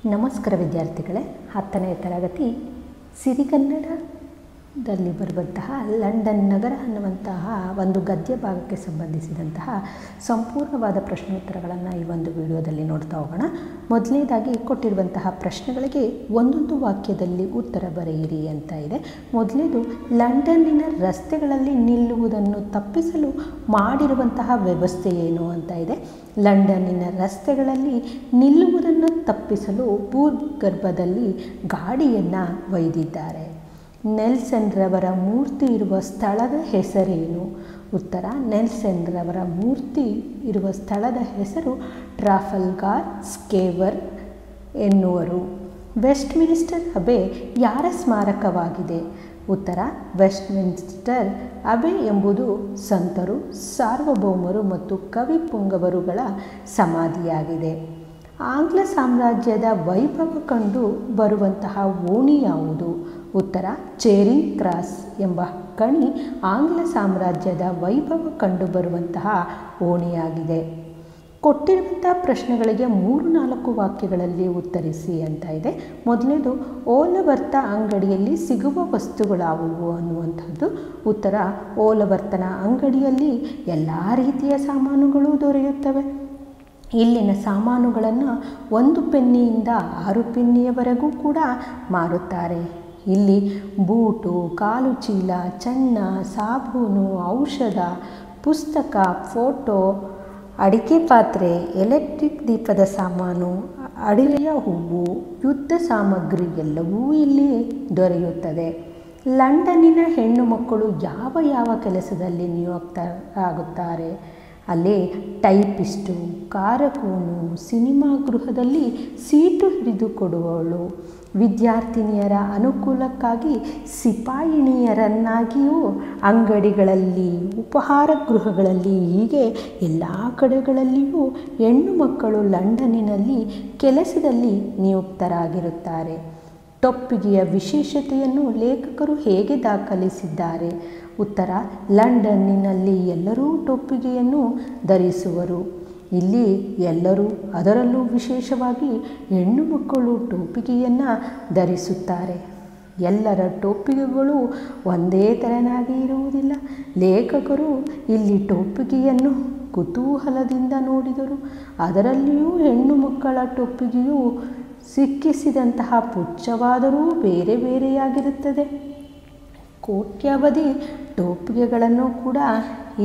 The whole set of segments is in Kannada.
ನಮಸ್ಕಾರ ವಿದ್ಯಾರ್ಥಿಗಳೇ, 10ನೇ ತರಗತಿ ಸಿರಿಗನ್ನಡದಲ್ಲಿ ಬರುವಂತಹ ಲಂಡನ್ ನಗರ ಅನ್ನುವಂತಹ ಒಂದು ಗದ್ಯ ಭಾಗಕ್ಕೆ ಸಂಬಂಧಿಸಿದಂತಹ ಸಂಪೂರ್ಣವಾದ ಪ್ರಶ್ನೋತ್ತರಗಳನ್ನು ಈ ಒಂದು ವಿಡಿಯೋದಲ್ಲಿ ನೋಡ್ತಾ ಹೋಗೋಣ. ಮೊದಲನೇದಾಗಿ ಕೊಟ್ಟಿರುವಂತಹ ಪ್ರಶ್ನೆಗಳಿಗೆ ಒಂದೊಂದು ವಾಕ್ಯದಲ್ಲಿ ಉತ್ತರ ಬರೆಯಿರಿ ಅಂತ ಇದೆ. ಮೊದಲನೇದು, ಲಂಡನ್ನಿನ ರಸ್ತೆಗಳಲ್ಲಿ ನಿಲ್ಲುವುದನ್ನು ತಪ್ಪಿಸಲು ಮಾಡಿರುವಂತಹ ವ್ಯವಸ್ಥೆ ಏನು ಅಂತ ಇದೆ. ಲಂಡನ್ನಿನ ರಸ್ತೆಗಳಲ್ಲಿ ನಿಲ್ಲುವುದನ್ನು ತಪ್ಪಿಸಲು ಭೂಗರ್ಭದಲ್ಲಿ ಗಾಡಿಯನ್ನು ಒಯ್ದಿದ್ದಾರೆ. ನೆಲ್ಸನ್ ರವರ ಮೂರ್ತಿ ಇರುವ ಸ್ಥಳದ ಹೆಸರೇನು? ಉತ್ತರ, ನೆಲ್ಸನ್ ರವರ ಮೂರ್ತಿ ಇರುವ ಸ್ಥಳದ ಹೆಸರು ಟ್ರಾಫಲ್ಗಾರ್ ಸ್ಕ್ವೇರ್ ಎನ್ನುವರು. ವೆಸ್ಟ್ ಮಿನಿಸ್ಟರ್ ಅಬೆ ಯಾರ ಸ್ಮಾರಕವಾಗಿದೆ? ಉತ್ತರ, ವೆಸ್ಟ್ ಮಿನಿಸ್ಟರ್ ಅಬೆ ಎಂಬುದು ಸಂತರು, ಸಾರ್ವಭೌಮರು ಮತ್ತು ಕವಿ ಪುಂಗವರುಗಳ ಸಮಾಧಿಯಾಗಿದೆ. ಆಂಗ್ಲ ಸಾಮ್ರಾಜ್ಯದ ವೈಭವ ಕಂಡು ಬರುವಂತಹ ಓಣಿ ಯಾವುದು? ಉತ್ತರ, ಚೇರಿಂಗ್ ಕ್ರಾಸ್ ಎಂಬ ಕಣಿ ಆಂಗ್ಲ ಸಾಮ್ರಾಜ್ಯದ ವೈಭವ ಕಂಡುಬರುವಂತಹ ಓಣಿಯಾಗಿದೆ. ಕೊಟ್ಟಿರುವಂಥ ಪ್ರಶ್ನೆಗಳಿಗೆ 3-4 ವಾಕ್ಯಗಳಲ್ಲಿ ಉತ್ತರಿಸಿ ಅಂತ ಇದೆ. ಮೊದಲನೇದು, ಓಲವರ್ತ ಅಂಗಡಿಯಲ್ಲಿ ಸಿಗುವ ವಸ್ತುಗಳಾವುವು ಅನ್ನುವಂಥದ್ದು. ಉತ್ತರ, ಓಲವರ್ತನ ಅಂಗಡಿಯಲ್ಲಿ ಎಲ್ಲ ರೀತಿಯ ಸಾಮಾನುಗಳು ದೊರೆಯುತ್ತವೆ. ಇಲ್ಲಿನ ಸಾಮಾನುಗಳನ್ನು 1 ಪೆನ್ನಿಯಿಂದ 6 ಪೆನ್ನಿಯವರೆಗೂ ಕೂಡ ಮಾರುತ್ತಾರೆ. ಇಲ್ಲಿ ಬೂಟು, ಕಾಲು ಚೀಲ, ಚಣ್ಣ, ಸಾಬೂನು, ಔಷಧ, ಪುಸ್ತಕ, ಫೋಟೋ, ಅಡಿಕೆ ಪಾತ್ರೆ, ಎಲೆಕ್ಟ್ರಿಕ್ ದೀಪದ ಸಾಮಾನು, ಅಡಿಗೆಯ ಹೂವು, ಯುದ್ಧ ಸಾಮಗ್ರಿ ಎಲ್ಲವೂ ಇಲ್ಲಿ ದೊರೆಯುತ್ತದೆ. ಲಂಡನ್ನಿನ ಹೆಣ್ಣು ಮಕ್ಕಳು ಯಾವ ಯಾವ ಕೆಲಸದಲ್ಲಿ ನಿಯುಕ್ತರಾಗುತ್ತಾರೆ? ಅಲ್ಲಿ ಟೈಪಿಸ್ಟು, ಕಾರಕೂನು, ಸಿನಿಮಾ ಗೃಹದಲ್ಲಿ ಸೀಟು ಹಿಡಿದುಕೊಡುವವಳು, ವಿದ್ಯಾರ್ಥಿನಿಯರ ಅನುಕೂಲಕ್ಕಾಗಿ ಸಿಪಾಯಿಣಿಯರನ್ನಾಗಿಯೂ, ಅಂಗಡಿಗಳಲ್ಲಿ, ಉಪಹಾರ ಗೃಹಗಳಲ್ಲಿ, ಹೀಗೆ ಎಲ್ಲ ಕಡೆಗಳಲ್ಲಿಯೂ ಹೆಣ್ಣು ಮಕ್ಕಳು ಲಂಡನ್ನಿನಲ್ಲಿ ಕೆಲಸದಲ್ಲಿ ನಿಯುಕ್ತರಾಗಿರುತ್ತಾರೆ. ಟೊಪ್ಪಿಗೆಯ ವಿಶೇಷತೆಯನ್ನು ಲೇಖಕರು ಹೇಗೆ ದಾಖಲಿಸಿದ್ದಾರೆ? ಉತ್ತರ, ಲಂಡನ್ನಿನಲ್ಲಿ ಎಲ್ಲರೂ ಟೊಪ್ಪಿಗೆಯನ್ನು ಧರಿಸುವರು. ಇಲ್ಲಿ ಎಲ್ಲರೂ, ಅದರಲ್ಲೂ ವಿಶೇಷವಾಗಿ ಹೆಣ್ಣು ಮಕ್ಕಳು ಟೋಪಿಗೆಯನ್ನು ಧರಿಸುತ್ತಾರೆ. ಎಲ್ಲರ ಟೋಪಿಗೆಗಳು ಒಂದೇ ತೆರನಾಗಿ ಇರುವುದಿಲ್ಲ. ಲೇಖಕರು ಇಲ್ಲಿ ಟೋಪಿಗೆಯನ್ನು ಕುತೂಹಲದಿಂದ ನೋಡಿದರು. ಅದರಲ್ಲಿಯೂ ಹೆಣ್ಣು ಮಕ್ಕಳ ಟೋಪಿಗೆಯು ಸಿಕ್ಕಿಸಿದಂತಹ ಪುಚ್ಛವಾದರೂ ಬೇರೆ ಬೇರೆಯಾಗಿರುತ್ತದೆ. ಕೋಟ್ಯಾವಧಿ ಟೋಪಿಗೆಗಳನ್ನು ಕೂಡ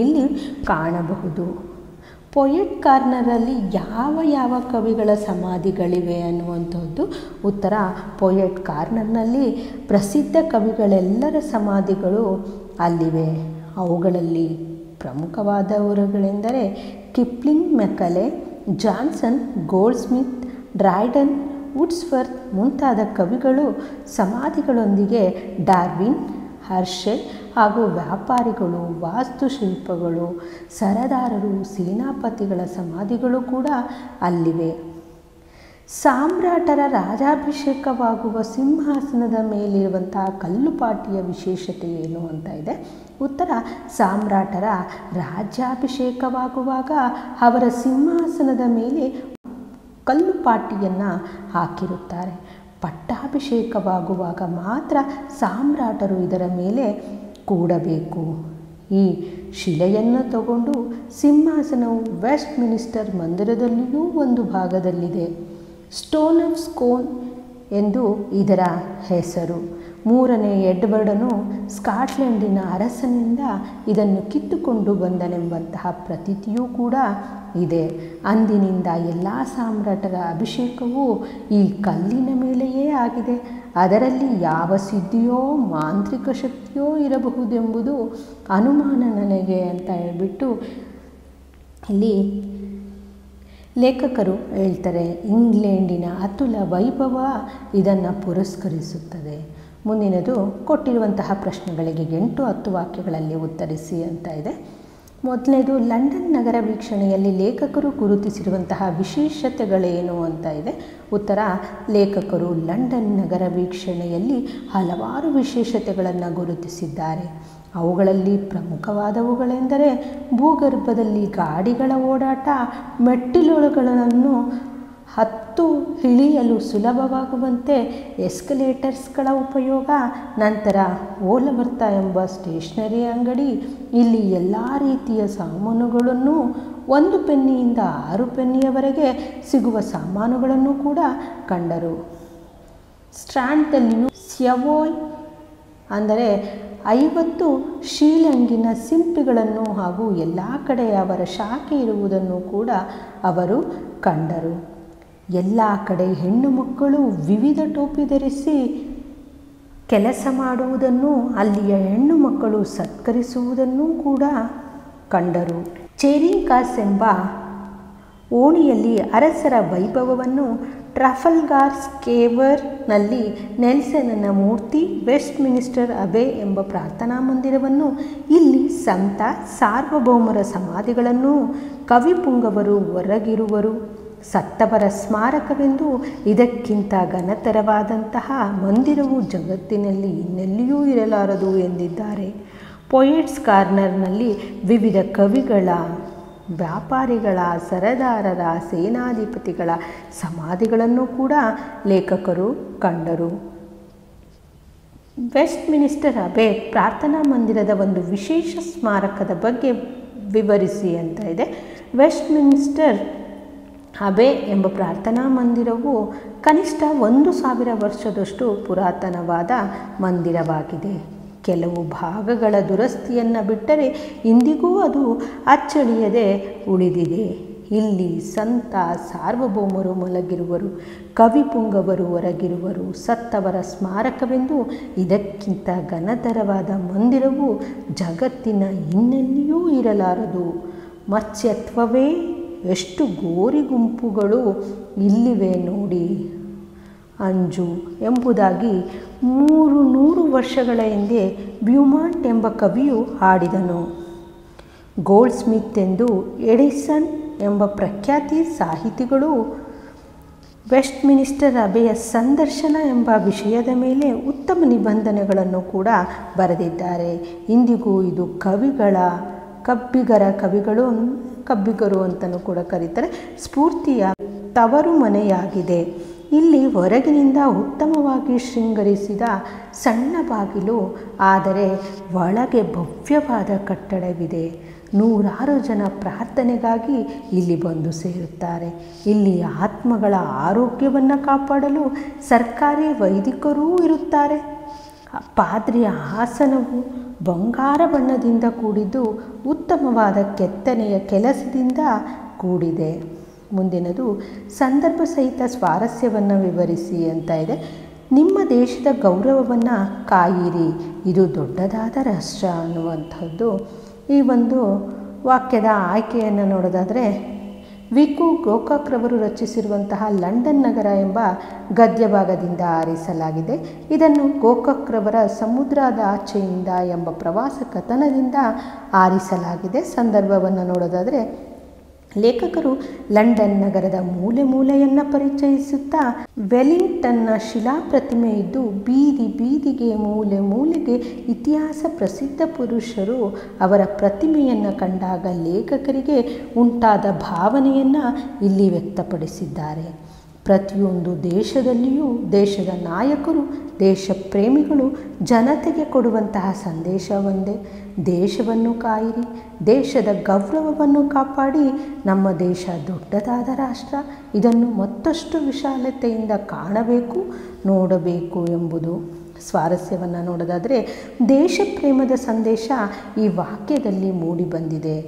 ಇಲ್ಲಿ ಕಾಣಬಹುದು. ಪೊಯೆಟ್ ಕಾರ್ನರಲ್ಲಿ ಯಾವ ಯಾವ ಕವಿಗಳ ಸಮಾಧಿಗಳಿವೆ ಅನ್ನುವಂಥದ್ದು. ಉತ್ತರ, ಪೊಯೆಟ್ ಕಾರ್ನರ್ನಲ್ಲಿ ಪ್ರಸಿದ್ಧ ಕವಿಗಳೆಲ್ಲರ ಸಮಾಧಿಗಳು ಅಲ್ಲಿವೆ. ಅವುಗಳಲ್ಲಿ ಪ್ರಮುಖವಾದವರುಗಳೆಂದರೆ ಕಿಪ್ಲಿಂಗ್, ಮೆಕಲೆ, ಜಾನ್ಸನ್, ಗೋಲ್ಡ್ಸ್ಮಿತ್, ಡ್ರೈಡನ್, ವುಡ್ಸ್ವರ್ತ್ ಮುಂತಾದ ಕವಿಗಳು ಸಮಾಧಿಗಳೊಂದಿಗೆ ಡಾರ್ವಿನ್, ಹರ್ಷೆಲ್ ಹಾಗೂ ವ್ಯಾಪಾರಿಗಳು, ವಾಸ್ತುಶಿಲ್ಪಗಳು, ಸರದಾರರು, ಸೇನಾಪತಿಗಳ ಸಮಾಧಿಗಳು ಕೂಡ ಅಲ್ಲಿವೆ. ಸಾಮ್ರಾಟರ ರಾಜಾಭಿಷೇಕವಾಗುವ ಸಿಂಹಾಸನದ ಮೇಲಿರುವಂತಹ ಕಲ್ಲುಪಾಟಿಯ ವಿಶೇಷತೆ ಏನು ಅಂತ ಇದೆ. ಉತ್ತರ, ಸಾಮ್ರಾಟರ ರಾಜ್ಯಾಭಿಷೇಕವಾಗುವಾಗ ಅವರ ಸಿಂಹಾಸನದ ಮೇಲೆ ಕಲ್ಲುಪಾಟಿಯನ್ನು ಹಾಕಿರುತ್ತಾರೆ. ಪಟ್ಟಾಭಿಷೇಕವಾಗುವಾಗ ಮಾತ್ರ ಸಾಮ್ರಾಟರು ಇದರ ಮೇಲೆ ಕೂಡಬೇಕು. ಈ ಶಿಲೆಯನ್ನು ತಗೊಂಡು ಸಿಂಹಾಸನವು ವೆಸ್ಟ್ ಮಿನಿಸ್ಟರ್ ಮಂದಿರದಲ್ಲಿಯೂ ಒಂದು ಭಾಗದಲ್ಲಿದೆ. ಸ್ಟೋನ್ ಆಫ್ ಸ್ಕೋನ್ ಎಂದು ಇದರ ಹೆಸರು. 3ನೇ ಎಡ್ವರ್ಡನು ಸ್ಕಾಟ್ಲೆಂಡಿನ ಅರಸನಿಂದ ಇದನ್ನು ಕಿತ್ತುಕೊಂಡು ಬಂದನೆಂಬಂತಹ ಪ್ರತೀತಿಯೂ ಕೂಡ ಇದೆ. ಅಂದಿನಿಂದ ಎಲ್ಲ ಸಾಮ್ರಾಟರ ಅಭಿಷೇಕವೂ ಈ ಕಲ್ಲಿನ ಮೇಲೆಯೇ ಆಗಿದೆ. ಅದರಲ್ಲಿ ಯಾವ ಸಿದ್ಧಿಯೋ ಮಾಂತ್ರಿಕ ಶಕ್ತಿಯೋ ಇರಬಹುದೆಂಬುದು ಅನುಮಾನ ನನಗೆ ಅಂತ ಹೇಳ್ಬಿಟ್ಟು ಇಲ್ಲಿ ಲೇಖಕರು ಹೇಳ್ತಾರೆ. ಇಂಗ್ಲೆಂಡಿನ ಅತುಲ ವೈಭವ ಇದನ್ನು ಪುರಸ್ಕರಿಸುತ್ತದೆ. ಮುಂದಿನದು, ಕೊಟ್ಟಿರುವಂತಹ ಪ್ರಶ್ನೆಗಳಿಗೆ 8-10 ವಾಕ್ಯಗಳಲ್ಲಿ ಉತ್ತರಿಸಿ ಅಂತ ಇದೆ. ಮೊದಲನೇದು, ಲಂಡನ್ ನಗರ ವೀಕ್ಷಣೆಯಲ್ಲಿ ಲೇಖಕರು ಗುರುತಿಸಿರುವಂತಹ ವಿಶೇಷತೆಗಳೇನು ಅಂತ ಇದೆ. ಉತ್ತರ, ಲೇಖಕರು ಲಂಡನ್ ನಗರ ವೀಕ್ಷಣೆಯಲ್ಲಿ ಹಲವಾರು ವಿಶೇಷತೆಗಳನ್ನು ಗುರುತಿಸಿದ್ದಾರೆ. ಅವುಗಳಲ್ಲಿ ಪ್ರಮುಖವಾದವುಗಳೆಂದರೆ ಭೂಗರ್ಭದಲ್ಲಿ ಗಾಡಿಗಳ ಓಡಾಟ, ಮೆಟ್ಟಿಲುಗಳನ್ನು ಇಳಿಯಲು ಸುಲಭವಾಗುವಂತೆ ಎಸ್ಕಲೇಟರ್ಸ್ಗಳ ಉಪಯೋಗ, ನಂತರ ಓಲವರ್ತ ಎಂಬ ಸ್ಟೇಷನರಿ ಅಂಗಡಿ. ಇಲ್ಲಿ ಎಲ್ಲ ರೀತಿಯ ಸಾಮಾನುಗಳನ್ನು 1 ಪೆನ್ನಿಯಿಂದ 6 ಪೆನ್ನಿಯವರೆಗೆ ಸಿಗುವ ಸಾಮಾನುಗಳನ್ನು ಕೂಡ ಕಂಡರು. ಸ್ಟ್ರಾಂಡ್ದಲ್ಲಿಯೂ ಸ್ಯವೋಯ್ ಅಂದರೆ 50 ಶೀಲಂಗಿನ ಸಿಂಪಿಗಳನ್ನು ಹಾಗೂ ಎಲ್ಲ ಕಡೆ ಅವರ ಶಾಖೆ ಇರುವುದನ್ನು ಕೂಡ ಅವರು ಕಂಡರು. ಎಲ್ಲ ಕಡೆ ಹೆಣ್ಣು ಮಕ್ಕಳು ವಿವಿಧ ಟೋಪಿ ಧರಿಸಿ ಕೆಲಸ ಮಾಡುವುದನ್ನು, ಅಲ್ಲಿಯ ಹೆಣ್ಣು ಮಕ್ಕಳು ಸತ್ಕರಿಸುವುದನ್ನು ಕೂಡ ಕಂಡರು. ಚೇರಿಂಗ್ ಕ್ರಾಸ್ ಎಂಬ ಓಣಿಯಲ್ಲಿ ಅರಸರ ವೈಭವವನ್ನು, ಟ್ರಫಲ್ಗಾರ್ ಸ್ಕ್ವೇರ್ನಲ್ಲಿ ನೆಲ್ಸನ್ನ ಮೂರ್ತಿ, ವೆಸ್ಟ್ ಮಿನಿಸ್ಟರ್ ಅಬೆ ಎಂಬ ಪ್ರಾರ್ಥನಾ ಮಂದಿರವನ್ನು, ಇಲ್ಲಿ ಸಂತ ಸಾರ್ವಭೌಮರ ಸಮಾಧಿಗಳನ್ನು, ಕವಿಪುಂಗವರು ಹೊರಗಿರುವರು, ಸತ್ತವರ ಸ್ಮಾರಕವೆಂದು ಇದಕ್ಕಿಂತ ಘನತರವಾದಂತಹ ಮಂದಿರವು ಜಗತ್ತಿನಲ್ಲಿ ಇನ್ನೆಲ್ಲಿಯೂ ಇರಲಾರದು ಎಂದಿದ್ದಾರೆ. ಪೊಯೆಟ್ಸ್ ಕಾರ್ನರ್ನಲ್ಲಿ ವಿವಿಧ ಕವಿಗಳ, ವ್ಯಾಪಾರಿಗಳ, ಸರದಾರರ, ಸೇನಾಧಿಪತಿಗಳ ಸಮಾಧಿಗಳನ್ನು ಕೂಡ ಲೇಖಕರು ಕಂಡರು. ವೆಸ್ಟ್ ಮಿನಿಸ್ಟರ್ ಅಬೆ ಪ್ರಾರ್ಥನಾ ಮಂದಿರದ ಒಂದು ವಿಶೇಷ ಸ್ಮಾರಕದ ಬಗ್ಗೆ ವಿವರಿಸಿ ಅಂತ ಇದೆ. ವೆಸ್ಟ್ ಮಿನಿಸ್ಟರ್ ಅಬೆ ಎಂಬ ಪ್ರಾರ್ಥನಾ ಮಂದಿರವು ಕನಿಷ್ಠ 1000 ವರ್ಷದಷ್ಟು ಪುರಾತನವಾದ ಮಂದಿರವಾಗಿದೆ. ಕೆಲವು ಭಾಗಗಳ ದುರಸ್ತಿಯನ್ನು ಬಿಟ್ಟರೆ ಇಂದಿಗೂ ಅದು ಅಚ್ಚಳಿಯದೆ ಉಳಿದಿದೆ. ಇಲ್ಲಿ ಸಂತ ಸಾರ್ವಭೌಮರು ಮಲಗಿರುವರು, ಕವಿಪುಂಗವರು ಹೊರಗಿರುವರು, ಸತ್ತವರ ಸ್ಮಾರಕವೆಂದು ಇದಕ್ಕಿಂತ ಘನತರವಾದ ಮಂದಿರವು ಜಗತ್ತಿನ ಇನ್ನೆಲ್ಲಿಯೂ ಇರಲಾರದು. ಮತ್ಸ್ಯತ್ವವೇ ಎಷ್ಟು ಗೋರಿ ಗುಂಪುಗಳು ಇಲ್ಲಿವೆ ನೋಡಿ ಅಂಜು ಎಂಬುದಾಗಿ 300 ವರ್ಷಗಳ ಹಿಂದೆ ಬ್ಯೂಮಾಂಟ್ ಎಂಬ ಕವಿಯು ಹಾಡಿದನು. ಗೋಲ್ಡ್ ಸ್ಮಿತ್ ಎಂದು ಎಡಿಸನ್ ಎಂಬ ಪ್ರಖ್ಯಾತಿ ಸಾಹಿತಿಗಳು ವೆಸ್ಟ್ ಮಿನಿಸ್ಟರ್ ಅಬೆಯ ಸಂದರ್ಶನ ಎಂಬ ವಿಷಯದ ಮೇಲೆ ಉತ್ತಮ ನಿಬಂಧನೆಗಳನ್ನು ಕೂಡ ಬರೆದಿದ್ದಾರೆ. ಇಂದಿಗೂ ಇದು ಕಬ್ಬಿಗರು ಅಂತಲೂ ಕೂಡ ಕರೀತಾರೆ, ಸ್ಫೂರ್ತಿಯ ತವರು ಮನೆಯಾಗಿದೆ. ಇಲ್ಲಿ ಹೊರಗಿನಿಂದ ಉತ್ತಮವಾಗಿ ಶೃಂಗರಿಸಿದ ಸಣ್ಣ ಬಾಗಿಲು, ಆದರೆ ಒಳಗೆ ಭವ್ಯವಾದ ಕಟ್ಟಡವಿದೆ. 100 ಜನ ಪ್ರಾರ್ಥನೆಗಾಗಿ ಇಲ್ಲಿ ಬಂದು ಸೇರುತ್ತಾರೆ. ಇಲ್ಲಿ ಆತ್ಮಗಳ ಆರೋಗ್ಯವನ್ನು ಕಾಪಾಡಲು ಸರ್ಕಾರಿ ವೈದಿಕರೂ ಇರುತ್ತಾರೆ. ಪಾದ್ರಿಯ ಆಸನವು ಬಂಗಾರ ಬಣ್ಣದಿಂದ ಕೂಡಿದ್ದು ಉತ್ತಮವಾದ ಕೆತ್ತನೆಯ ಕೆಲಸದಿಂದ ಕೂಡಿದೆ. ಮುಂದಿನದು ಸಂದರ್ಭ ಸಹಿತ ಸ್ವಾರಸ್ಯವನ್ನು ವಿವರಿಸಿ ಅಂತ ಇದೆ. ನಿಮ್ಮ ದೇಶದ ಗೌರವವನ್ನು ಕಾಯಿರಿ, ಇದು ದೊಡ್ಡದಾದ ರಾಷ್ಟ್ರ ಅನ್ನುವಂಥದ್ದು. ಈ ಒಂದು ವಾಕ್ಯದ ಆಯ್ಕೆಯನ್ನು ನೋಡೋದಾದರೆ, ವಿಕು ಗೋಕಾಕ್ರವರು ರಚಿಸಿರುವಂತಹ ಲಂಡನ್ ನಗರ ಎಂಬ ಗದ್ಯ ಭಾಗದಿಂದ ಆರಿಸಲಾಗಿದೆ. ಇದನ್ನು ಗೋಕಾಕ್ರವರ ಸಮುದ್ರದ ಆಚೆಯಿಂದ ಎಂಬ ಪ್ರವಾಸ ಕಥನದಿಂದ ಆರಿಸಲಾಗಿದೆ. ಸಂದರ್ಭವನ್ನು ನೋಡೋದಾದರೆ, ಲೇಖಕರು ಲಂಡನ್ ನಗರದ ಮೂಲೆ ಮೂಲೆಯನ್ನು ಪರಿಚಯಿಸುತ್ತಾ ವೆಲ್ಲಿಂಗ್ಟನ್ನ ಶಿಲಾಪ್ರತಿಮೆ ಇದ್ದು ಬೀದಿ ಬೀದಿಗೆ ಮೂಲೆ ಮೂಲೆಗೆ ಇತಿಹಾಸ ಪ್ರಸಿದ್ಧ ಪುರುಷರು ಅವರ ಪ್ರತಿಮೆಯನ್ನು ಕಂಡಾಗ ಲೇಖಕರಿಗೆ ಉಂಟಾದ ಭಾವನೆಯನ್ನು ಇಲ್ಲಿ ವ್ಯಕ್ತಪಡಿಸಿದ್ದಾರೆ. ಪ್ರತಿಯೊಂದು ದೇಶದಲ್ಲಿಯೂ ದೇಶದ ನಾಯಕರು, ದೇಶ ಪ್ರೇಮಿಗಳು ಜನತೆಗೆ ಕೊಡುವಂತಹ ಸಂದೇಶ ಒಂದೇ: ದೇಶವನ್ನು ಕಾಯಿರಿ, ದೇಶದ ಗೌರವವನ್ನು ಕಾಪಾಡಿ. ನಮ್ಮ ದೇಶ ದೊಡ್ಡದಾದ ರಾಷ್ಟ್ರ, ಇದನ್ನು ಮತ್ತಷ್ಟು ವಿಶಾಲತೆಯಿಂದ ಕಾಣಬೇಕು, ನೋಡಬೇಕು ಎಂಬುದು. ಸ್ವಾರಸ್ಯವನ್ನು ನೋಡೋದಾದರೆ, ದೇಶ ಪ್ರೇಮದ ಸಂದೇಶ ಈ ವಾಕ್ಯದಲ್ಲಿ ಮೂಡಿಬಂದಿದೆ.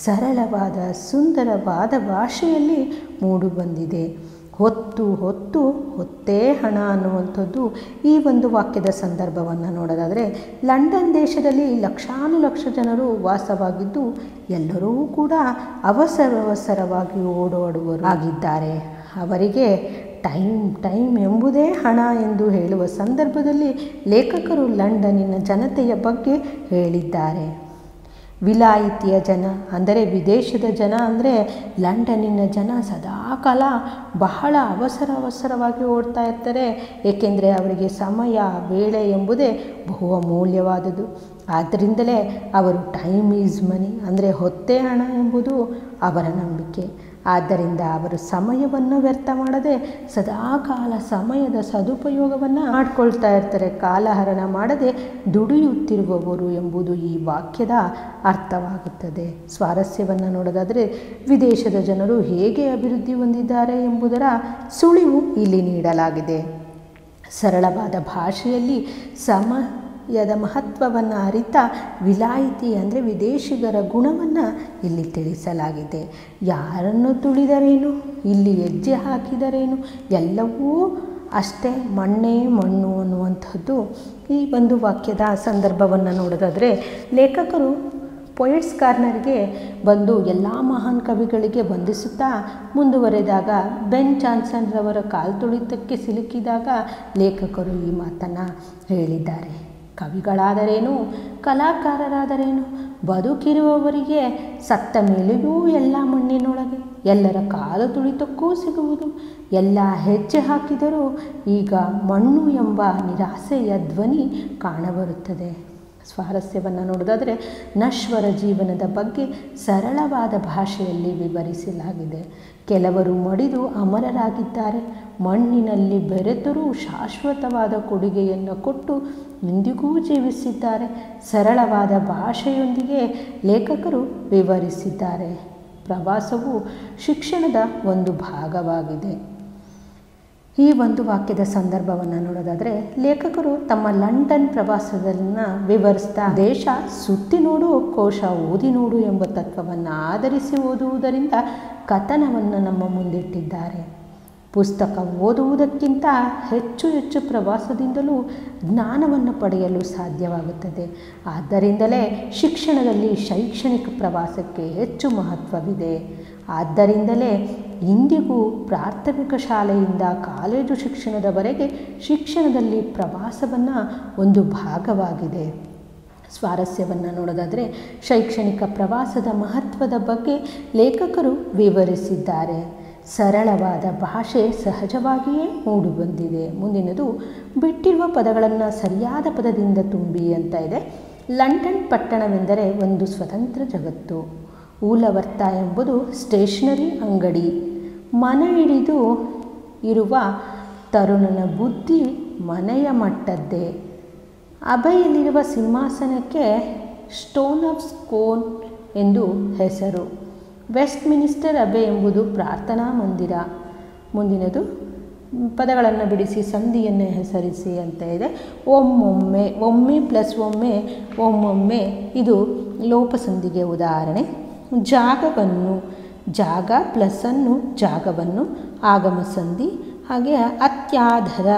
ಸರಳವಾದ ಸುಂದರವಾದ ಭಾಷೆಯಲ್ಲಿ ಮೂಡಿಬಂದಿದೆ. ಹೊತ್ತೇ ಹಣ ಅನ್ನುವಂಥದ್ದು ಈ ಒಂದು ವಾಕ್ಯದ ಸಂದರ್ಭವನ್ನು ನೋಡೋದಾದರೆ, ಲಂಡನ್ ದೇಶದಲ್ಲಿ ಲಕ್ಷಾನುಲಕ್ಷ ಜನರು ವಾಸವಾಗಿದ್ದು ಎಲ್ಲರೂ ಕೂಡ ಅವಸರವಾಗಿ ಓಡಾಡುವರು ಆಗಿದ್ದಾರೆ. ಅವರಿಗೆ ಟೈಮ್ ಎಂಬುದೇ ಹಣ ಎಂದು ಹೇಳುವ ಸಂದರ್ಭದಲ್ಲಿ ಲೇಖಕರು ಲಂಡನ್ನಿನ ಜನತೆಯ ಬಗ್ಗೆ ಹೇಳಿದ್ದಾರೆ. ವಿಲಾಯಿತಿಯ ಜನ ಅಂದರೆ ವಿದೇಶದ ಜನ ಅಂದರೆ ಲಂಡನ್ನಿನ ಜನ ಸದಾಕಾಲ ಬಹಳ ಅವಸರವಾಗಿ ಓಡ್ತಾ ಇರ್ತಾರೆ. ಏಕೆಂದರೆ ಅವರಿಗೆ ಸಮಯ ವೇಳೆ ಎಂಬುದೇ ಬಹು ಅಮೂಲ್ಯವಾದುದು. ಆದ್ದರಿಂದಲೇ ಅವರು ಟೈಮ್ ಈಸ್ ಮನಿ ಅಂದರೆ ಹೊತ್ತೇ ಹಣ ಎಂಬುದು ಅವರ ನಂಬಿಕೆ. ಆದ್ದರಿಂದ ಅವರು ಸಮಯವನ್ನು ವ್ಯರ್ಥ ಮಾಡದೆ ಸದಾಕಾಲ ಸಮಯದ ಸದುಪಯೋಗವನ್ನು ಮಾಡಿಕೊಳ್ತಾ ಇರ್ತಾರೆ. ಕಾಲಹರಣ ಮಾಡದೆ ದುಡಿಯುತ್ತಿರುವವರು ಎಂಬುದು ಈ ವಾಕ್ಯದ ಅರ್ಥವಾಗುತ್ತದೆ. ಸ್ವಾರಸ್ಯವನ್ನು ನೋಡೋದಾದರೆ ವಿದೇಶದ ಜನರು ಹೇಗೆ ಅಭಿವೃದ್ಧಿ ಹೊಂದಿದ್ದಾರೆ ಎಂಬುದರ ಸುಳಿವು ಇಲ್ಲಿ ನೀಡಲಾಗಿದೆ. ಸರಳವಾದ ಭಾಷೆಯಲ್ಲಿ ಸಮಯದ ಮಹತ್ವವನ್ನು ಅರಿತ ವಿಲಾಯಿತಿ ಅಂದರೆ ವಿದೇಶಿಗರ ಗುಣವನ್ನು ಇಲ್ಲಿ ತಿಳಿಸಲಾಗಿದೆ. ಯಾರನ್ನು ತುಳಿದರೇನು, ಇಲ್ಲಿ ಹೆಜ್ಜೆ ಹಾಕಿದರೇನು, ಎಲ್ಲವೂ ಅಷ್ಟೇ ಮಣ್ಣೇ ಮಣ್ಣು ಅನ್ನುವಂಥದ್ದು ಈ ಒಂದು ವಾಕ್ಯದ ಸಂದರ್ಭವನ್ನು ನೋಡೋದಾದರೆ ಲೇಖಕರು ಪೊಯೆಟ್ಸ್ ಕಾರ್ನರ್ಗೆ ಬಂದು ಎಲ್ಲ ಮಹಾನ್ ಕವಿಗಳಿಗೆ ವಂದಿಸುತ್ತಾ ಮುಂದುವರೆದಾಗ ಬೆನ್ ಜಾನ್ಸನ್ರವರ ಕಾಲ್ತುಳಿತಕ್ಕೆ ಸಿಲುಕಿದಾಗ ಲೇಖಕರು ಈ ಮಾತನ್ನು ಹೇಳಿದ್ದಾರೆ. ಕವಿಗಳಾದರೇನು, ಕಲಾಕಾರರಾದರೇನು, ಬದುಕಿರುವವರಿಗೆ ಸತ್ತ ಮೇಲೆಯೂ ಎಲ್ಲ ಮಣ್ಣಿನೊಳಗೆ, ಎಲ್ಲರ ಕಾಲು ತುಳಿತಕ್ಕೂ ಸಿಗುವುದು, ಎಲ್ಲ ಹೆಜ್ಜೆ ಹಾಕಿದರೂ ಈಗ ಮಣ್ಣು ಎಂಬ ನಿರಾಸೆಯ ಧ್ವನಿ ಕಾಣಬರುತ್ತದೆ. ಸ್ವಾರಸ್ಯವನ್ನು ನೋಡೋದಾದರೆ ನಶ್ವರ ಜೀವನದ ಬಗ್ಗೆ ಸರಳವಾದ ಭಾಷೆಯಲ್ಲಿ ವಿವರಿಸಲಾಗಿದೆ. ಕೆಲವರು ಮಡಿದು ಅಮರರಾಗಿದ್ದಾರೆ, ಮಣ್ಣಿನಲ್ಲಿ ಬೆರೆತರೂ ಶಾಶ್ವತವಾದ ಕೊಡುಗೆಯನ್ನು ಕೊಟ್ಟು ಇಂದಿಗೂ ಜೀವಿಸಿದ್ದಾರೆ. ಸರಳವಾದ ಭಾಷೆಯೊಂದಿಗೆ ಲೇಖಕರು ವಿವರಿಸಿದ್ದಾರೆ. ಪ್ರವಾಸವು ಶಿಕ್ಷಣದ ಒಂದು ಭಾಗವಾಗಿದೆ. ಈ ಒಂದು ವಾಕ್ಯದ ಸಂದರ್ಭವನ್ನು ನೋಡೋದಾದರೆ ಲೇಖಕರು ತಮ್ಮ ಲಂಡನ್ ಪ್ರವಾಸದನ್ನು ವಿವರಿಸ್ತಾ ದೇಶ ಸುತ್ತಿ ನೋಡು, ಕೋಶ ಓದಿ ನೋಡು ಎಂಬ ತತ್ವವನ್ನು ಆಧರಿಸಿ ಓದುವುದರಿಂದ ಕಥನವನ್ನು ನಮ್ಮ ಮುಂದಿಟ್ಟಿದ್ದಾರೆ. ಪುಸ್ತಕ ಓದುವುದಕ್ಕಿಂತ ಹೆಚ್ಚು ಪ್ರವಾಸದಿಂದಲೂ ಜ್ಞಾನವನ್ನು ಪಡೆಯಲು ಸಾಧ್ಯವಾಗುತ್ತದೆ. ಆದ್ದರಿಂದಲೇ ಶಿಕ್ಷಣದಲ್ಲಿ ಶೈಕ್ಷಣಿಕ ಪ್ರವಾಸಕ್ಕೆ ಹೆಚ್ಚು ಮಹತ್ವವಿದೆ. ಆದ್ದರಿಂದಲೇ ಇಂದಿಗೂ ಪ್ರಾಥಮಿಕ ಶಾಲೆಯಿಂದ ಕಾಲೇಜು ಶಿಕ್ಷಣದವರೆಗೆ ಶಿಕ್ಷಣದಲ್ಲಿ ಪ್ರವಾಸವನ್ನು ಒಂದು ಭಾಗವಾಗಿದೆ. ಸ್ವಾರಸ್ಯವನ್ನು ನೋಡೋದಾದರೆ ಶೈಕ್ಷಣಿಕ ಪ್ರವಾಸದ ಮಹತ್ವದ ಬಗ್ಗೆ ಲೇಖಕರು ವಿವರಿಸಿದ್ದಾರೆ. ಸರಳವಾದ ಭಾಷೆ ಸಹಜವಾಗಿಯೇ ಮೂಡಿಬಂದಿದೆ. ಮುಂದಿನದು ಬಿಟ್ಟಿರುವ ಪದಗಳನ್ನು ಸರಿಯಾದ ಪದದಿಂದ ತುಂಬಿ ಅಂತ ಇದೆ. ಲಂಡನ್ ಪಟ್ಟಣವೆಂದರೆ ಒಂದು ಸ್ವತಂತ್ರ ಜಗತ್ತು. ಊಲವರ್ತ ಎಂಬುದು ಸ್ಟೇಷನರಿ ಅಂಗಡಿ. ಮನೆ ಹಿಡಿದು ಇರುವ ತರುಣನ ಬುದ್ಧಿ ಮನೆಯ ಮಟ್ಟದ್ದೇ. ಅಬೆಯಲ್ಲಿರುವ ಸಿಂಹಾಸನಕ್ಕೆ ಸ್ಟೋನ್ ಆಫ್ ಸ್ಕೋನ್ ಎಂದು ಹೆಸರು. ವೆಸ್ಟ್ ಮಿನಿಸ್ಟರ್ ಅಬೆ ಎಂಬುದು ಪ್ರಾರ್ಥನಾ ಮಂದಿರ. ಮುಂದಿನದು ಪದಗಳನ್ನು ಬಿಡಿಸಿ ಸಂಧಿಯನ್ನು ಹೆಸರಿಸಿ ಅಂತ ಇದೆ. ಒಮ್ಮೊಮ್ಮೆ, ಒಮ್ಮೆ ಪ್ಲಸ್ ಒಮ್ಮೆ, ಒಮ್ಮೊಮ್ಮೆ ಇದು ಲೋಪಸಂಧಿಗೆ ಉದಾಹರಣೆ. ಜಾಗವನ್ನು, ಜಾಗ ಪ್ಲಸ್ಸನ್ನು, ಜಾಗವನ್ನು ಆಗಮ ಸಂಧಿ. ಹಾಗೆ ಅತ್ಯಾದರ,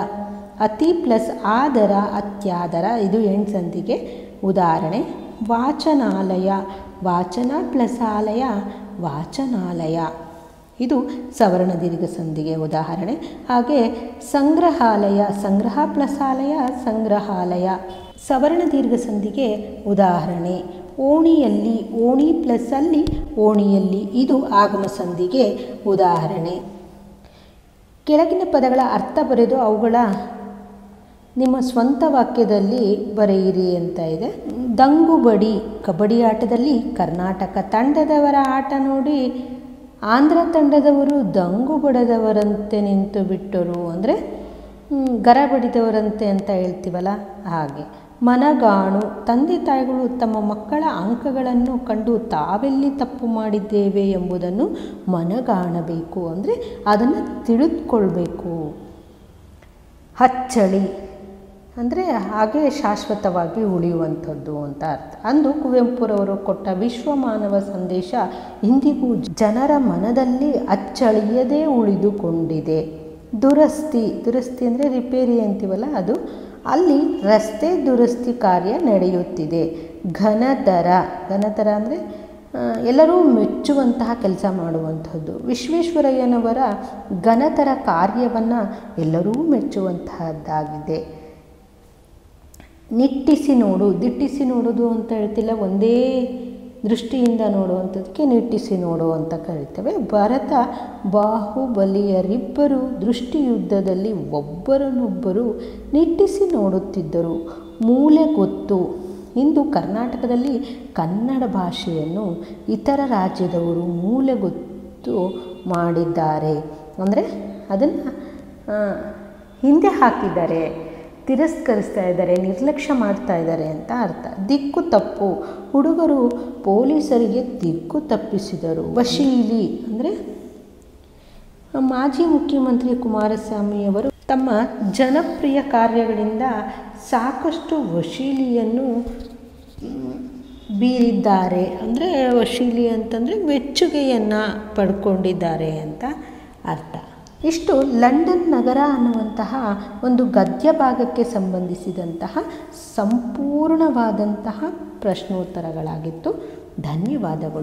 ಅತಿ ಪ್ಲಸ್ ಆದರ, ಅತ್ಯಾದರ ಇದು ಎಂಡ್ಸಂಧಿಗೆ ಉದಾಹರಣೆ. ವಾಚನಾಲಯ, ವಾಚನ ಪ್ಲಸ್ ಆಲಯ, ವಾಚನಾಲಯ ಇದು ಸವರ್ಣ ದೀರ್ಘ ಸಂಧಿಗೆ ಉದಾಹರಣೆ. ಹಾಗೆ ಸಂಗ್ರಹಾಲಯ, ಸಂಗ್ರಹ ಪ್ಲಸ್ ಆಲಯ, ಸಂಗ್ರಹಾಲಯ ಸವರ್ಣ ದೀರ್ಘ ಸಂಧಿಗೆ ಉದಾಹರಣೆ. ಓಣಿಯಲ್ಲಿ, ಓಣಿ ಪ್ಲಸ್ ಅಲ್ಲಿ, ಓಣಿಯಲ್ಲಿ ಇದು ಆಗಮ ಸಂಧಿಗೆ ಉದಾಹರಣೆ. ಕೆಳಗಿನ ಪದಗಳ ಅರ್ಥ ಬರೆದು ಅವುಗಳ ನಿಮ್ಮ ಸ್ವಂತ ವಾಕ್ಯದಲ್ಲಿ ಬರೆಯಿರಿ ಅಂತ ಇದೆ. ದಂಗುಬಡಿ, ಕಬಡ್ಡಿ ಆಟದಲ್ಲಿ ಕರ್ನಾಟಕ ತಂಡದವರ ಆಟ ನೋಡಿ ಆಂಧ್ರ ತಂಡದವರು ದಂಗು ಬಡದವರಂತೆ ನಿಂತು ಬಿಟ್ಟರು. ಅಂದರೆ ಗರ ಬಡಿದವರಂತೆ ಅಂತ ಹೇಳ್ತೀವಲ್ಲ ಹಾಗೆ. ಮನಗಾಣು, ತಂದೆ ತಾಯಿಗಳು ತಮ್ಮ ಮಕ್ಕಳ ಅಂಕಗಳನ್ನು ಕಂಡು ತಾವೆಲ್ಲಿ ತಪ್ಪು ಮಾಡಿದ್ದೇವೆ ಎಂಬುದನ್ನು ಮನಗಾಣಬೇಕು, ಅಂದರೆ ಅದನ್ನು ತಿಳಿದುಕೊಳ್ಬೇಕು. ಹಚ್ಚಳಿ ಅಂದರೆ ಹಾಗೆ ಶಾಶ್ವತವಾಗಿ ಉಳಿಯುವಂಥದ್ದು ಅಂತ ಅರ್ಥ. ಅಂದು ಕುವೆಂಪುರವರು ಕೊಟ್ಟ ವಿಶ್ವ ಮಾನವ ಸಂದೇಶ ಇಂದಿಗೂ ಜನರ ಮನದಲ್ಲಿ ಅಚ್ಚಳಿಯದೇ ಉಳಿದುಕೊಂಡಿದೆ. ದುರಸ್ತಿ, ದುರಸ್ತಿ ಅಂದರೆ ರಿಪೇರಿ ಅಂತೀವಲ್ಲ ಅದು, ಅಲ್ಲಿ ರಸ್ತೆ ದುರಸ್ತಿ ಕಾರ್ಯ ನಡೆಯುತ್ತಿದೆ. ಘನತರ, ಘನತರ ಅಂದರೆ ಎಲ್ಲರೂ ಮೆಚ್ಚುವಂತಹ ಕೆಲಸ ಮಾಡುವಂಥದ್ದು. ವಿಶ್ವೇಶ್ವರಯ್ಯನವರ ಘನತರ ಕಾರ್ಯವನ್ನು ಎಲ್ಲರೂ ಮೆಚ್ಚುವಂತಹದ್ದಾಗಿದೆ. ನಿಟ್ಟಿಸಿ ನೋಡು, ದಿಟ್ಟಿಸಿ ನೋಡೋದು ಅಂತ ಹೇಳ್ತಿಲ್ಲ, ಒಂದೇ ದೃಷ್ಟಿಯಿಂದ ನೋಡುವಂಥದ್ದಕ್ಕೆ ನಿಟ್ಟಿಸಿ ನೋಡು ಅಂತ ಕರಿತೇವೆ. ಭರತ ಬಾಹುಬಲಿಯರಿಬ್ಬರು ದೃಷ್ಟಿಯುದ್ಧದಲ್ಲಿ ಒಬ್ಬರನ್ನೊಬ್ಬರು ನಿಟ್ಟಿಸಿ ನೋಡುತ್ತಿದ್ದರು. ಮೂಲೆ ಗೊತ್ತು, ಇಂದು ಕರ್ನಾಟಕದಲ್ಲಿ ಕನ್ನಡ ಭಾಷೆಯನ್ನು ಇತರ ರಾಜ್ಯದವರು ರದ್ದು ಮಾಡಿದ್ದಾರೆ. ಅಂದರೆ ಅದನ್ನು ಹಿಂದೆ ಹಾಕಿದ್ದಾರೆ, ತಿರಸ್ಕರಿಸ್ತಾ ಇದ್ದಾರೆ, ನಿರ್ಲಕ್ಷ್ಯ ಮಾಡ್ತಾ ಇದ್ದಾರೆ ಅಂತ ಅರ್ಥ. ದಿಕ್ಕು ತಪ್ಪು, ಹುಡುಗರು ಪೊಲೀಸರಿಗೆ ದಿಕ್ಕು ತಪ್ಪಿಸಿದರು. ವಶೀಲಿ ಅಂದರೆ ಮಾಜಿ ಮುಖ್ಯಮಂತ್ರಿ ಕುಮಾರಸ್ವಾಮಿಯವರು ತಮ್ಮ ಜನಪ್ರಿಯ ಕಾರ್ಯಗಳಿಂದ ಸಾಕಷ್ಟು ವಶೀಲಿಯನ್ನು ಬೀರಿದ್ದಾರೆ. ಅಂದರೆ ವಶೀಲಿ ಅಂತಂದರೆ ಮೆಚ್ಚುಗೆಯನ್ನು ಪಡ್ಕೊಂಡಿದ್ದಾರೆ ಅಂತ ಅರ್ಥ. ಇಷ್ಟು ಲಂಡನ್ ನಗರ ಅನ್ನುವಂತಹ ಒಂದು ಗದ್ಯ ಭಾಗಕ್ಕೆ ಸಂಬಂಧಿಸಿದಂತಹ ಸಂಪೂರ್ಣವಾದಂತಹ ಪ್ರಶ್ನೋತ್ತರಗಳಾಗಿತ್ತು. ಧನ್ಯವಾದಗಳು.